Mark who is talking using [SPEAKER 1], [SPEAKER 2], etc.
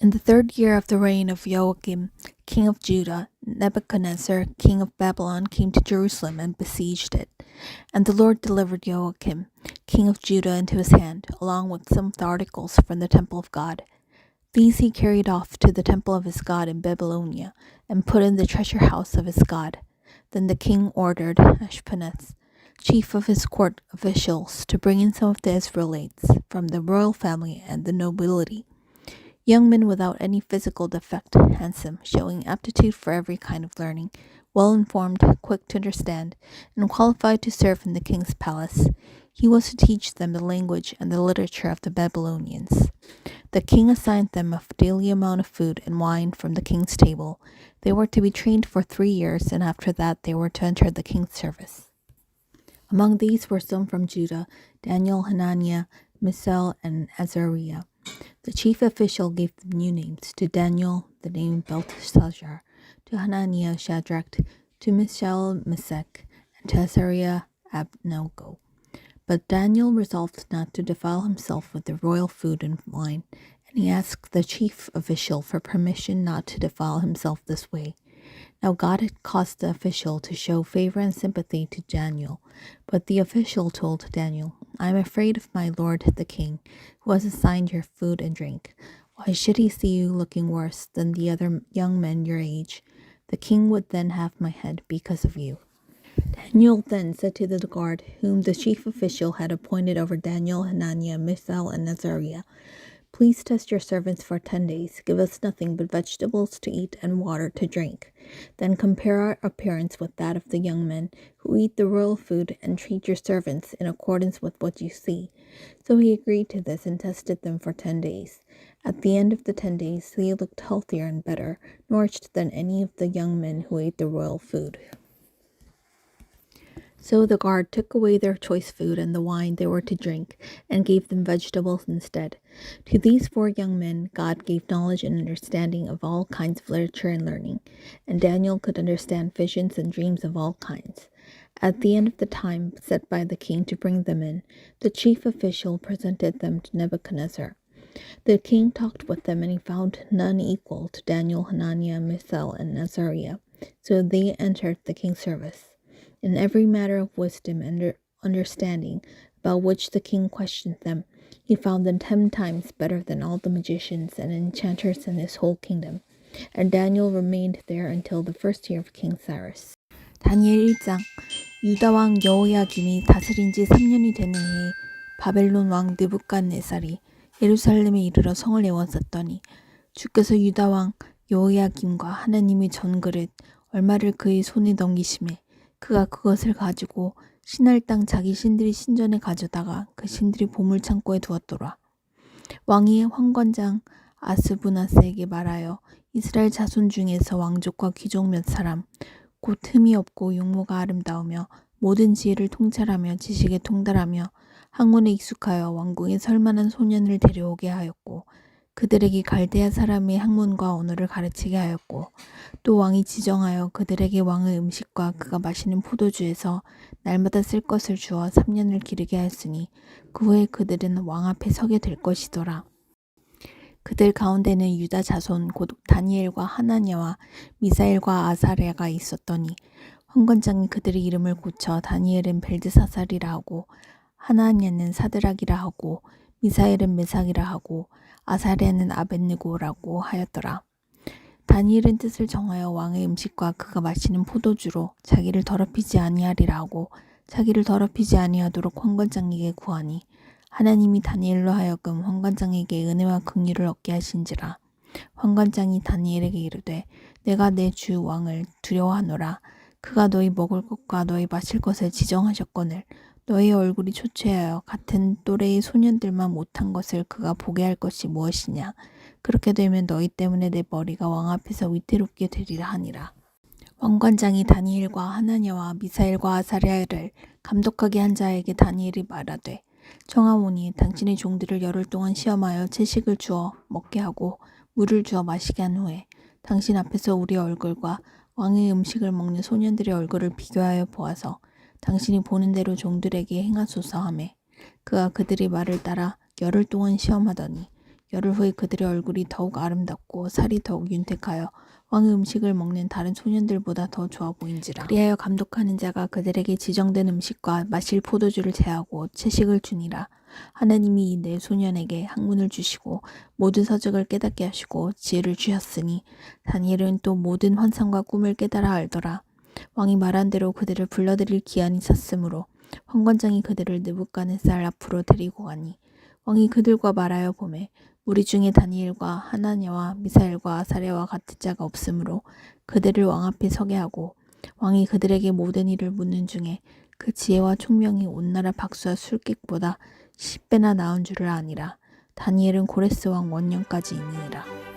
[SPEAKER 1] In the 3rd year of the reign of Joachim, king of Judah, Nebuchadnezzar, king of Babylon, came to Jerusalem and besieged it. And the Lord delivered Joachim, king of Judah, into his hand, along with some of the articles from the temple of God. These he carried off to the temple of his God in Babylonia, and put in the treasure house of his God. Then the king ordered Ashpenaz, chief of his court officials, to bring in some of the Israelites from the royal family and the nobility, young men without any physical defect, handsome, showing aptitude for every kind of learning, well-informed, quick to understand, and qualified to serve in the king's palace. He was to teach them the language and the literature of the Babylonians. The king assigned them a daily amount of food and wine from the king's table. They were to be trained for 3 years, and after that they were to enter the king's service. Among these were some from Judah: Daniel, Hananiah, Mishael, and Azariah. The chief official gave them new names: to Daniel the name Belteshazzar, to Hananiah Shadrach, to Mishael Meshach, and to Azariah Abednego. But Daniel resolved not to defile himself with the royal food and wine, and he asked the chief official for permission not to defile himself this way. Now God had caused the official to show favor and sympathy to Daniel, but the official told Daniel, "I am afraid of my lord the king, who has assigned your food and drink. Why should he see you looking worse than the other young men your age? The king would then have my head because of you." Daniel then said to the guard, whom the chief official had appointed over Daniel, Hananiah, Mishael, and Azariah, "Please test your servants for 10 days. Give us nothing but vegetables to eat and water to drink. Then compare our appearance with that of the young men who eat the royal food, and treat your servants in accordance with what you see." So he agreed to this and tested them for 10 days. At the end of the 10 days, they looked healthier and better nourished than any of the young men who ate the royal food. So the guard took away their choice food and the wine they were to drink, and gave them vegetables instead. To these 4 young men God gave knowledge and understanding of all kinds of literature and learning, and Daniel could understand visions and dreams of all kinds. At the end of the time set by the king to bring them in, the chief official presented them to Nebuchadnezzar. The king talked with them, and he found none equal to Daniel, Hananiah, Mishael, and Azariah. So they entered the king's service. In every matter of wisdom and understanding about which the king questioned them, he found them 10 times better than all the magicians and enchanters in his whole kingdom. And Daniel remained there until the 1st year of King Cyrus. 다니엘 1장. 유다 왕 여호야김이 다스린 지 3년이 되는 해에 바벨론 왕 느부갓네살이 예루살렘에 이르러 성을 에워쌌더니, 주께서 유다 왕 여호야김과 하나님의 전그릇 얼마를 그의 손에 넘기심에 그가 그것을 가지고 신할 땅 자기 신들이 신전에 가져다가 그 신들이 보물창고에 두었더라. 왕이 환관장 아스부나스에게 말하여 이스라엘 자손 중에서 왕족과 귀족 몇 사람, 곧 흠이 없고 용모가 아름다우며 모든 지혜를 통찰하며 지식에 통달하며 학문에 익숙하여 왕궁에 설만한 소년을 데려오게 하였고, 그들에게 갈대아 사람의 학문과 언어를 가르치게 하였고, 또 왕이 지정하여 그들에게 왕의 음식과 그가 마시는 포도주에서 날마다 쓸 것을 주어 3년을 기르게 하였으니 그 후에 그들은 왕 앞에 서게 될 것이더라. 그들 가운데는 유다 자손 곧 다니엘과 하나냐와 미사엘과 아사랴가 있었더니, 환관장이 그들의 이름을 고쳐 다니엘은 벨드사살이라 하고, 하나냐는 사드락이라 하고, 미사엘은 메삭이라 하고, 아사랴는 아벳느고라고 하였더라. 다니엘은 뜻을 정하여 왕의 음식과 그가 마시는 포도주로 자기를 더럽히지 아니하리라 하고, 자기를 더럽히지 아니하도록 환관장에게 구하니, 하나님이 다니엘로 하여금 환관장에게 은혜와 긍휼을 얻게 하신지라. 환관장이 다니엘에게 이르되, 내가 내 주 왕을 두려워하노라. 그가 너희 먹을 것과 너희 마실 것을 지정하셨거늘 너희 얼굴이 초췌하여 같은 또래의 소년들만 못한 것을 그가 보게 할 것이 무엇이냐. 그렇게 되면 너희 때문에 내 머리가 왕 앞에서 위태롭게 되리라 하니라. 왕관장이 다니엘과 하나냐와 미사엘과 아사랴를 감독하게 한 자에게 다니엘이 말하되, 청하오니 당신의 종들을 열흘 동안 시험하여 채식을 주어 먹게 하고 물을 주어 마시게 한 후에 당신 앞에서 우리 얼굴과 왕의 음식을 먹는 소년들의 얼굴을 비교하여 보아서 당신이 보는 대로 종들에게 행하소서 하매, 그가 그들의 말을 따라 열흘 동안 시험하더니 열흘 후에 그들의 얼굴이 더욱 아름답고 살이 더욱 윤택하여 왕의 음식을 먹는 다른 소년들보다 더 좋아 보인지라. 그리하여 감독하는 자가 그들에게 지정된 음식과 마실 포도주를 제하고 채식을 주니라. 하나님이 이 네 소년에게 학문을 주시고 모든 서적을 깨닫게 하시고 지혜를 주셨으니 다니엘은 또 모든 환상과 꿈을 깨달아 알더라. 왕이 말한 대로 그들을 불러들일 기한이 찼으므로 환관장이 그들을 느부갓네살 앞으로 데리고 가니 왕이 그들과 말하여 보매 무리 중에 다니엘과 하나냐와 미사엘과 아사랴와 같은 자가 없으므로 그들을 왕 앞에 서게 하고 왕이 그들에게 모든 일을 묻는 중에 그 지혜와 총명이 온 나라 박수와 술객보다 10배나 나은 줄을 아니라. 다니엘은 고레스 왕 원년까지이니라.